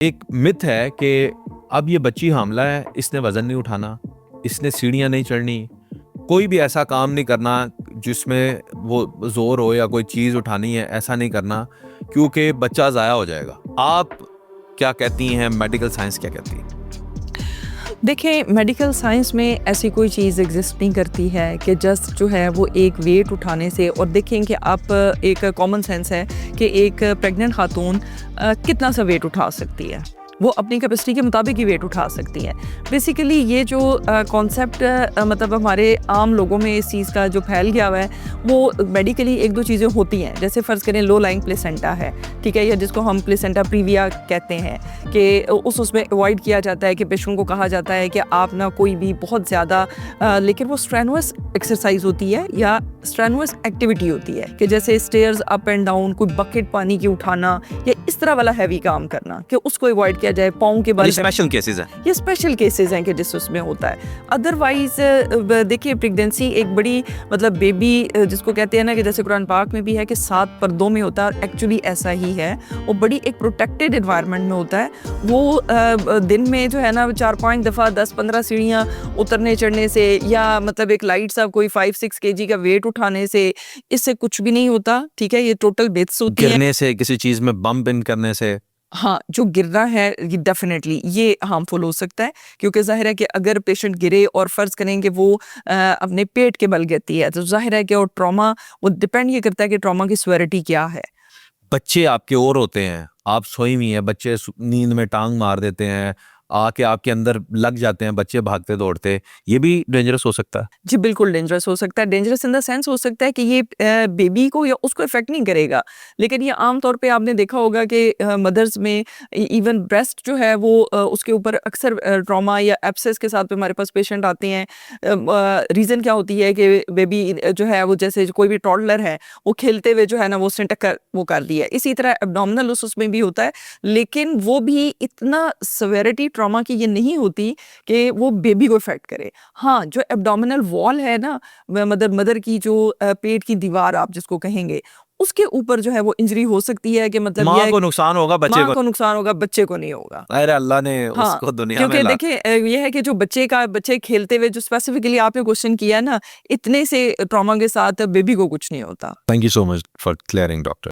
एक मिथ है कि अब ये बच्ची हामला है, इसने वजन नहीं उठाना, इसने सीढ़ियाँ नहीं चढ़नी, कोई भी ऐसा काम नहीं करना जिसमें वो जोर हो या कोई चीज़ उठानी है, ऐसा नहीं करना क्योंकि बच्चा ज़ाया हो जाएगा। आप क्या कहती हैं, मेडिकल साइंस क्या कहती है? देखिए, मेडिकल साइंस में ऐसी कोई चीज़ एग्जिस्ट नहीं करती है कि जस्ट जो है वो एक वेट उठाने से। और देखें कि आप एक कॉमन सेंस है कि एक प्रेग्नेंट खातून कितना सा वेट उठा सकती है, वो अपनी कैपेसिटी के मुताबिक ही वेट उठा सकती है। बेसिकली ये जो कॉन्सेप्ट मतलब हमारे आम लोगों में इस चीज़ का जो फैल गया हुआ है, वो मेडिकली एक दो चीज़ें होती हैं। जैसे फ़र्ज़ करें लो लाइंग प्लेसेंटा है, ठीक है, या जिसको हम प्लेसेंटा प्रीविया कहते हैं, कि उसमें अवॉइड किया जाता है कि पेशेंट को कहा जाता है कि आप ना कोई भी बहुत ज़्यादा लेकिन वो स्ट्रेनुअस एक्सरसाइज होती है या स्ट्रेनुअस एक्टिविटी होती है, कि जैसे स्टेयर्स अप एंड डाउन, कोई बकेट पानी की उठाना या इस तरह वाला हैवी काम करना, कि उसको अवॉइड किया जाए। पाँव के बल स्पेशल केसेस हैं, ये स्पेशल केसेस हैं कि जिस उसमें होता है। अदरवाइज देखिए, प्रेगनेंसी एक बड़ी मतलब बेबी जिसको कहते हैं ना, कि जैसे कुरान पाक में भी है कि 7 पर्दों में होता है, एक्चुअली ऐसा ही है। वो बड़ी एक प्रोटेक्टेड एनवायरनमेंट में होता है। वो दिन में जो है ना 4-5 दफ़ा 10-15 सीढ़ियाँ उतरने चढ़ने से, या मतलब एक लाइट सा कोई 5-6 केजी का वेट उठाने से, इससे कुछ भी नहीं होता, ठीक है। ये टोटल बेथ्स होती है। गिरने से, किसी चीज़ में बम्प इन करने से। हाँ, जो गिरना है ये डेफिनेटली ये हार्मफुल हो सकता है, क्योंकि ज़ाहिर है कि अगर पेशेंट गिरे और फ़र्ज़ करें कि वो अपने पेट के बल गिरती है, तो ज़ाहिर है कि वो ट्रॉमा, वो डिपेंड ये करता है कि ट्रॉमा की सेवेरिटी क्या है। बच्चे आपके और होते हैं, आप सोई हुई हैं, बच्चे नींद में टांग मार देते हैं, आके आपके अंदर लग जाते हैं, बच्चे भागते दौड़ते, ये भी डेंजरस हो सकता है। जी, बिल्कुल डेंजरस हो सकता है। डेंजरस इन द सेंस हो सकता है कि ये बेबी को या उसको इफ़ेक्ट नहीं करेगा, लेकिन ये आम तौर पे आपने देखा होगा कि मदर्स में इवन ब्रेस्ट जो है वो उसके ऊपर अक्सर ट्रॉमा या एब्सेस के साथ हमारे पास पेशेंट आते हैं। रीज़न क्या होती है कि बेबी जो है वो, जैसे कोई भी टॉडलर है, वो खेलते हुए जो है ना वो उसने टक्कर वो कर दी है। इसी तरह एब्डोमिनल उसमें भी होता है, लेकिन वो भी इतना सेवेरिटी ट्रॉमा की ये नहीं होती कि वो बेबी को इफ़ेक्ट करे। हाँ, जो एब्डोमिनल वॉल है ना, मदर की जो पेट की दीवार आप जिसको कहेंगे, उसके ऊपर जो है वो इंजरी हो सकती है, कि मतलब ये माँ है को नुकसान होगा, बच्चे माँ को। को नुकसान होगा, बच्चे को नहीं होगा। अरे अल्लाह ने हाँ, उसको दुनिया में क्योंकि ला। देखिए ये है कि जो बच्चे खेलते हुए, जो स्पेसिफिकली आपने क्वेश्चन किया ना, इतने से ट्रॉमा के साथ बेबी को कुछ नहीं होता। Thank you so much for clearing doctor.